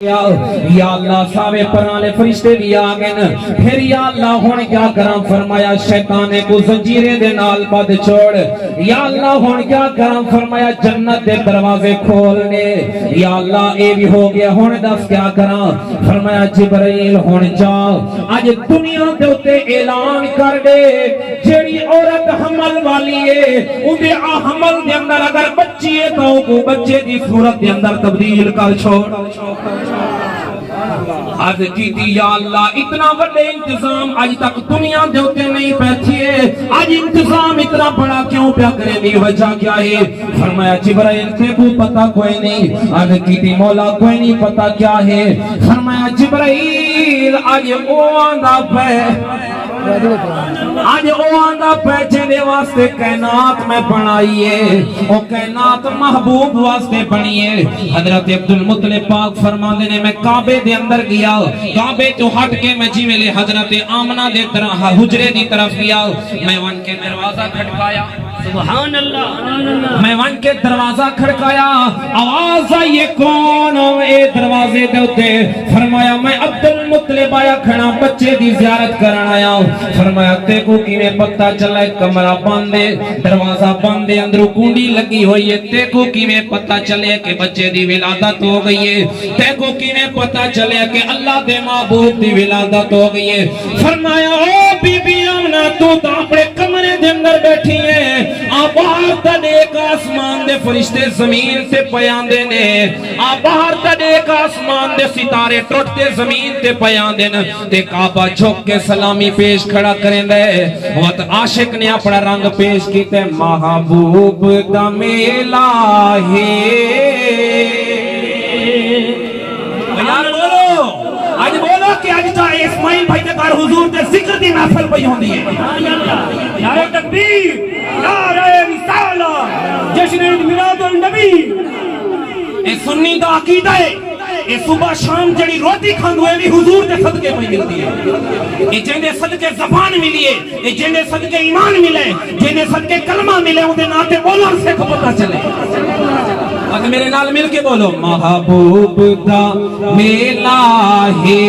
یا اللہ ساوے پرانے فرشتے بھی آگئے پھر یا اللہ ہون کیا کرام فرمایا شیطانے کو زنجیرے دے نال بد چھوڑ یا اللہ ہون کیا کرام فرمایا جنت دے دروازے کھولنے یا اللہ اے بھی ہو گیا ہون دس کیا کرام فرمایا جبرائیل ہون جاؤ آج دنیا دے اتے اعلان کر دے جیڑی عورت حمل والی ہے اندے حمل دے اندر اگر بچی ہے تو کو بچے دی صورت دے اندر تبدیل کر چھوڑ عرض کی تھی یا اللہ اتنا بڑے انتظام آج تک دنیا دے ہوتے نہیں پیچھئے آج انتظام اتنا بڑا کیوں پیا کرے دی وجہ کیا ہے فرمایا جبرائیل سے کو پتا کوئی نہیں عرض کی تھی مولا کوئی نہیں پتا کیا ہے فرمایا جبرائیل آج او آندہ پہ آج او آندہ پیچھے دے واسطے کائنات میں بنائیے او کائنات محبوب واسطے بنیے حضرت عبدالمطلب پاک فرماندے نے میں کعبے دے اندر گیا کعبے تو ہٹ کے میں جی ملے حضرت آمنہ دے طرح حجرے دی طرف گیا میں ون کے دروازہ کھٹکایا سبحان اللہ میں ون کے دروازہ کھڑکایا آواز آئیے کون اے دروازے دے ہوتے فرمایا میں عبدالمطلب آیا کھڑا بچے دی زیارت کرن آیا فرمایا تے کو کی میں پتہ چلا کمرہ باندے دروازہ باندے اندرو کنڈی لگی ہوئی ہے تے کو کی میں پتہ چلے کہ بچے دی ولادت ہو گئی ہے تے کو کی میں پتہ چلے کہ اللہ دے محبوب دی ولادت ہو گئی ہے فرمایا او بی بی آمنہ تو اپنے کمرے دے اندر بیٹھی ہے باہر تڑیک آسمان دے فرشتے زمین تے پیان دینے باہر تڑیک آسمان دے ستارے ٹوٹتے زمین تے پیان دینے تے کعبہ جھوک کے سلامی پیش کھڑا کریں دے وقت عاشق نے اپنا رنگ پیش کیتے محبوب دا میلا ہے یار بولو آج بولو کہ آج چاہے اسماعیل بھائی دے کار حضور دے ذکر دی محفل پہ ہوندی ہے نعرہ تکبیر نعرہ رسالہ جشن میلاد النبی اے سنی دا عقیدہ ہے اے صبح شام جڑی روٹی کھاندو ہے بھی حضور دے صدقے میں ملتی ہے اے جن دے صدقے زبان ملی ہے اے جن دے صدقے ایمان ملے جن دے صدقے کلمہ ملے ان دے ناتے بولن سے پتہ چلے اور میرے نال مل کے بولو محبوب دا میلا ہے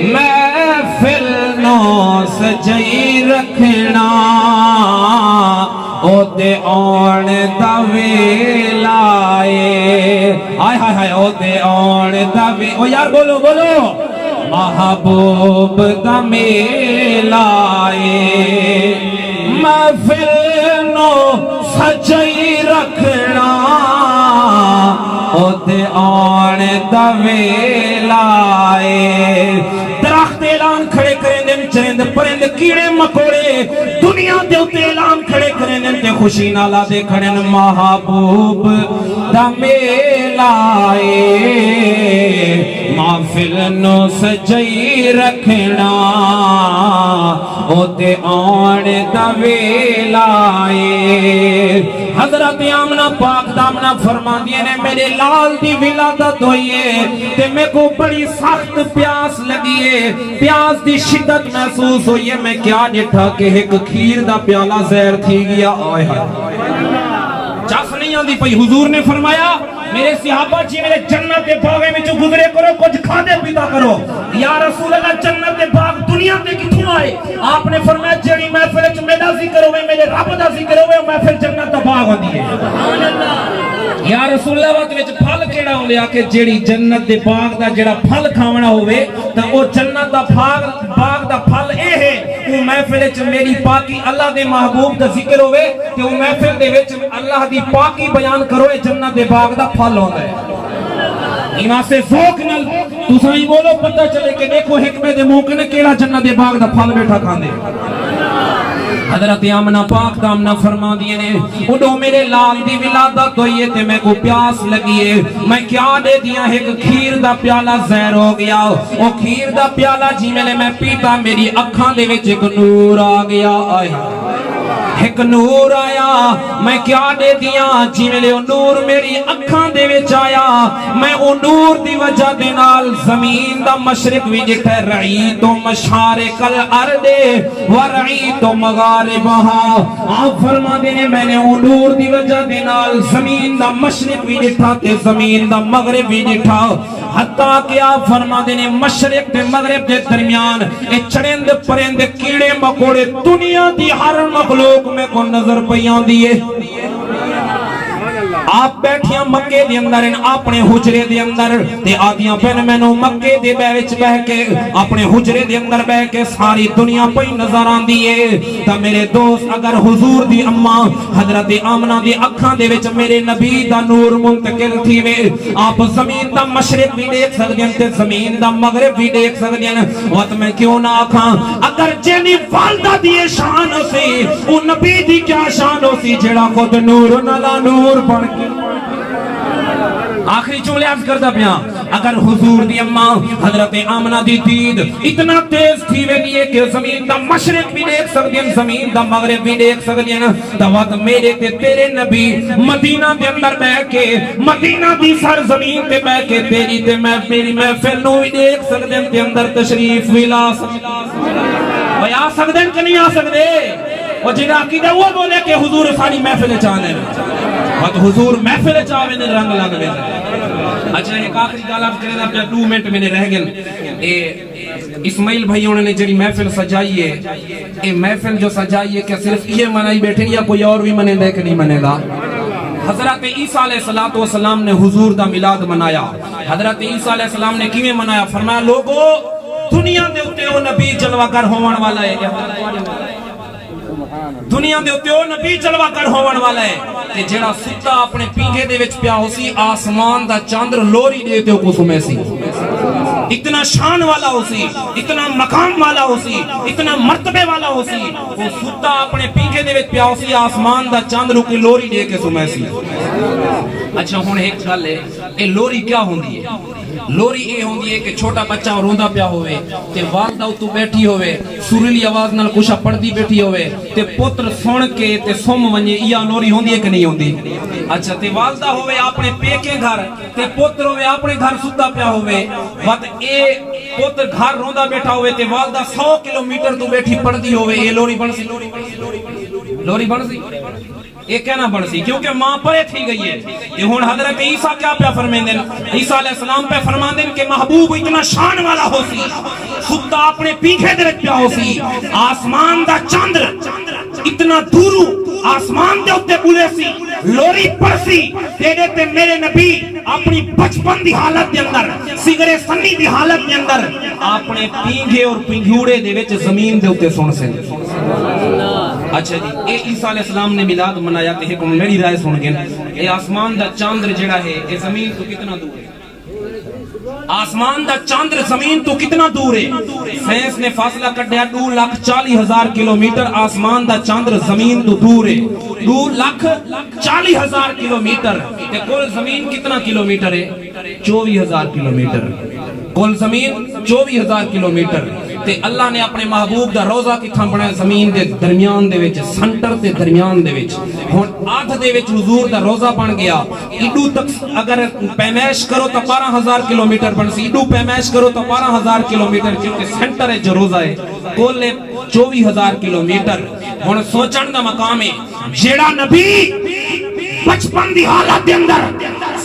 محفل نو سجائی رکھنا او دے آن دا ویلا آئے ہائے او دے آن دا ویلا او یار بولو بولو محبوب دا میلا محفل نو سجائی رکھنا او دے آن دا ویلا درخت اعلان کھڑے کریں دن چرند پرند کیڑے مکوڑے دنیا دے ہوتے اعلان کھڑے کریں دن تے خوشی نالا دے کھڑے محبوب دا میلا محفل نو سجائی رکھنا او تے آن دا ویلا حضرت آمنہ پاک دامنہ فرما دیے نے میرے لال دی ولادت ہوئی ہے تے میں کو بڑی سخت پیاس لگی ہے پیاس دی شدت محسوس ہوئی ہے میں کیا ڈٹھا کہ ایک کھیر دا پیالہ زہر تھی گیا آئے چاس نہیں آندی پئی حضور نے فرمایا میرے صحابہ جی میرے جنت باغے میں جو گزرے کرو کچھ کھانے پیتا کرو یا رسول اللہ جنت باغ دنیا دے کتھوں آئے آپ نے فرمایا جڑی محفل وچ میرا ذکر ہوئے میرے رب دا ذکر ہوئے محفل جنت دا باغ ہوندی ہے یا رسول اللہ وقت وچ پھل کیڑا ہو لیا کہ جڑی جنت دے باغ دا جڑا پھل کھاونا ہوئے تا او جنت دا باغ دا پھل اے ہے وہ محفل وچ میری پاکی اللہ دے محبوب دا ذکر ہوئے کہ وہ محفل دے وچ اللہ دی پاکی بیان کرو اے جنت دے باغ دا پھل ہوتا ہے ایمان سے ذوق نل تو سائیں بولو پتہ چلے کہ دیکھو حکمت موقع نے کیڑا جنت دے باغ دا پھل بیٹھا کھاندے حضرت آمنہ پاک دامنہ فرما دیے نے اڈو میرے لال دی ولادت ہوئی ہے تے میں کو پیاس لگی ہے میں کیا دے دیا ایک کھیر دا پیالہ زہر ہو گیا او کھیر دا پیالہ جی میں پیتا میری اکھاں دے وچ ایک نور آ گیا آئے ایک نور آیا میں کیا دے دیا جی میں نور میری اکھاں دے وچ آیا میں او نور دی وجہ دے نال زمین دا مشرق بھی جٹھے رعیت مشارق الارض ورعیت مغاربہا آپ فرما دینے میں نے او نور دی وجہ دے نال زمین دا مشرق بھی جٹھا تے زمین دا مغرب بھی جٹھا حتیٰ کہ آپ فرما دینے مشرق تے مغرب دے درمیان اے چڑند پرند کیڑے مکوڑے دنیا دی ہر مخلوق میں کو نظر پیان دیئے آپ بیٹھیاں مکے دے اندر ان اپنے حجرے دے اندر تے آدیاں پہن میں نو مکے دے بیوچ بہ کے اپنے حجرے دے اندر بہ کے ساری دنیا پہ نظر آن دیئے تا میرے دوست اگر حضور دی اماں حضرت آمنہ دی اکھاں دے وچ میرے نبی دا نور منتقل تھی وے آپ زمین دا مشرق بھی دیکھ سکدیں تے زمین دا مغرب بھی دیکھ سکدیں وقت میں کیوں نہ آکھاں اگر جنی والدہ دی شان ہو سی وہ نبی دی کیا شان ہو سی جڑا خود نور نلا نور بن کے آخری جملے عرض کردہ پیاں اگر حضور دی اماں حضرت آمنہ دی دید اتنا تیز تھی وے لیے کہ زمین دا مشرق بھی دیکھ سکتے ہیں زمین دا مغرب بھی دیکھ سکتے ہیں تو وقت میرے تے تیرے نبی مدینہ دے اندر بہ کے مدینہ دی سر زمین تے بہ کے تیری تے میری محفل نو بھی دیکھ سکتے ہیں تے اندر تشریف بھی لا سکتے ہیں آ سکتے ہیں کہ نہیں آ سکتے اور جنہا عقیدہ وہ بولے کہ حضور ساری محفل چاہنے وقت حضور محفل چاہنے نے رنگ لگ بے اچھا ایک آخری گالات کرے دا پیا 2 منٹ میں نے رہ گئے اسماعیل بھائیوں نے جنہی محفل سجائی ہے اے محفل جو سجائی ہے کہ صرف یہ منائی بیٹھے یا کوئی اور بھی منے دے کہ نہیں منے گا حضرت عیسیٰ علیہ السلام نے حضور دا میلاد منایا حضرت عیسیٰ علیہ السلام نے کیویں منایا فرمایا لوگو دنیا دے اتے او نبی جلوہ گر ہوان والا ہے دنیا دے اتے او نبی جلوہ گر ہوان والا ہے کہ جڑا ستا اپنے پینگے دے وچ پیا ہو سی آسمان دا چاندر لوری دے تے کو سمے سی اتنا شان والا ہو سی اتنا مقام والا ہو سی اتنا مرتبے والا ہو سی وہ ستا اپنے پینگے دے وچ پیا ہو سی آسمان دا چاندر کی لوری دے کے سمے سی اچھا ہون ایک گل ہے اے لوری کیا ہوندی ہے لوری اے ہوندی ہے کہ چھوٹا بچہ روندا پیا ہوئے تے والدہ تو بیٹھی ہوئے سریلی آواز نال کچھ پڑھدی بیٹھی ہوئے تے پتر سن کے تے سم ونجے یا لوری ہوندی ہے کہ نہیں ہوندی اچھا تے والدہ ہوئے اپنے پیکے گھر تے پتر ہوئے اپنے گھر ستا پیا ہوئے وقت اے پتر گھر روندا بیٹھا ہوئے تے والدہ 100 کلومیٹر تو بیٹھی پڑھدی ہوئے اے لوری بن سی لوری بن سی یہ کہنا بڑھ سی کیونکہ ماں پرے تھی گئی ہے یہ ہون حضرت عیسیٰ کیا پہ فرمین دیں عیسیٰ علیہ السلام پہ فرمان دیں کہ محبوب اتنا شان والا ہو سی ستا اپنے پیکھے درج پہ ہو سی آسمان دا چاندر اتنا دورو آسمان دے ہوتے بولے سی لوری پر سی تیرے تے میرے نبی اپنی بچپن دی حالت دے اندر سگرے سنی دی حالت دے اندر اپنے پینگے اور پینگیوڑے دے وچ زمین دے ہوتے سن سے اچھا جی اے عیسیٰ علیہ السلام نے میلاد منایا تے ایک میری رائے سن گئے اے آسمان دا چاندر جڑا ہے اے زمین تو کتنا دور ہے آسمان دا چاندر زمین تو کتنا دور ہے سائنس نے فاصلہ کٹیا 2,40,000 کلومیٹر آسمان دا چاندر زمین تو دور ہے 2,40,000 کلومیٹر تے کل زمین کتنا کلومیٹر ہے 24,000 کلومیٹر کل زمین 24,000 کلومیٹر تے اللہ نے اپنے محبوب دا روزہ کتھاں بنایا زمین دے درمیان دے وچ سنٹر تے درمیان دے وچ ہن آدھ دے وچ حضور دا روزہ بن گیا ایڈو تک اگر پیمائش کرو تو 12,000 کلومیٹر بن سی ایڈو پیمائش کرو تو 12,000 کلومیٹر کیونکہ سنٹر ہے جو روزہ ہے کل 24,000 کلومیٹر ہن سوچن دا مقام ہے جیڑا نبی بچپن دی حالت دے اندر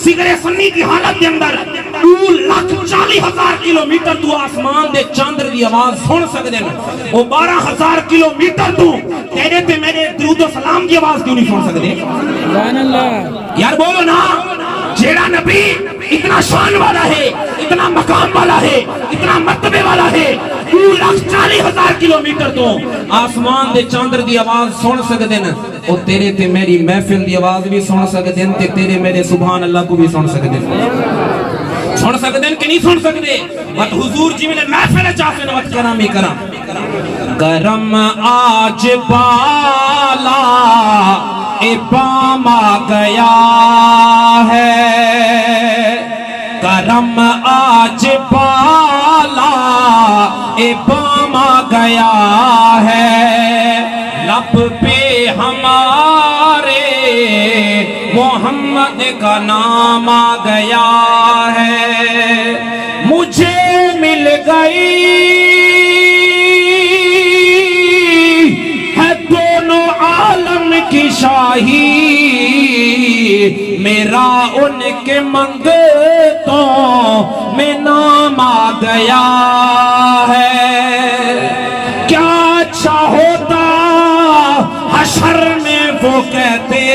سگرے سنی دی حالت دے اندر 2,40,000 کلومیٹر تو آسمان دے چاندر دی آواز سن سکتے ہیں وہ 12,000 کلومیٹر تو تیرے تے میرے درود و سلام دی آواز کیوں نہیں سن سکتے یار بولو نا جیڑا نبی اتنا شان والا ہے اتنا مقام والا ہے اتنا مرتبے والا ہے 2,40,000 کلومیٹر تو آسمان دے چاندر دی آواز سن سکتے ہیں اور تیرے تے میری محفل دی آواز بھی سن سکتے ہیں تے تیرے میرے سبحان اللہ کو بھی سن سکتے ہیں سن سکتے ہیں کہ نہیں سن سکتے وقت حضور جی میں محفل چاہتے ہیں وقت کرامی کرا کرم آج بالا اے باما گیا ہے کرم آج بالا اے باما گیا ہے لب پہ ہمارے محمد کا نام آ گیا ہے مجھے مل گئی ہے دونوں عالم کی شاہی میرا ان کے منگتوں میں نام آ گیا ہے کیا اچھا ہوتا حشر میں وہ کہتے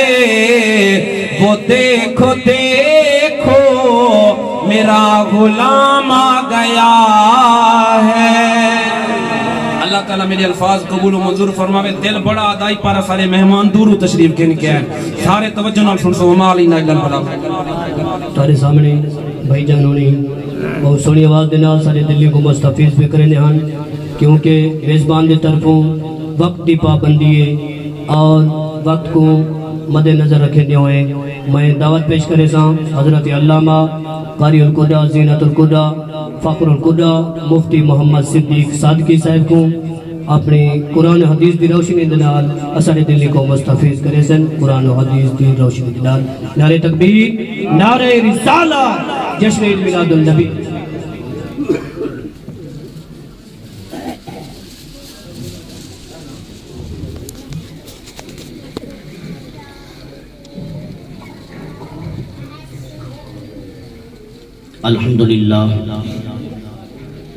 وہ دیکھو دیکھو میرا غلام آ گیا ہے اللہ تعالیٰ میرے الفاظ قبول و منظور فرماوے دل بڑا آدائی پارا سارے مہمان دور و تشریف کے نکے ہیں سارے توجہ نال سن سو وما علینا الا البلاغ تارے سامنے بھائی جانوں نے بہت سونی آواز دینا سارے دلی کو مستفیض بھی کرنے ہیں کیونکہ میزبان دی طرفوں وقت دی پابندی ہے اور وقت کو مد نظر رکھنے ہوئے میں دعوت پیش کرے ساں حضرت علامہ قاری القدہ زینت القدہ فخر القدہ مفتی محمد صدیق صادقی صاحب کو اپنے قرآن و حدیث دی روشنی دلال اثر دلی کو مستفیض کرے سن قرآن و حدیث دی روشنی دلال نعرہ تکبیر نعرہ رسالہ جشن عید میلاد النبی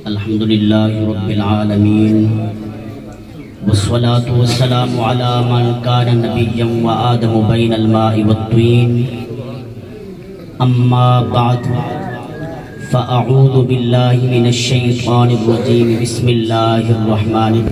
الحمدللہ رب العالمین والصلاة والسلام على من كان نبيا وآدم بين الماء والطين اما بعد فأعوذ باللہ من الشیطان الرجیم بسم اللہ الرحمن الرحیم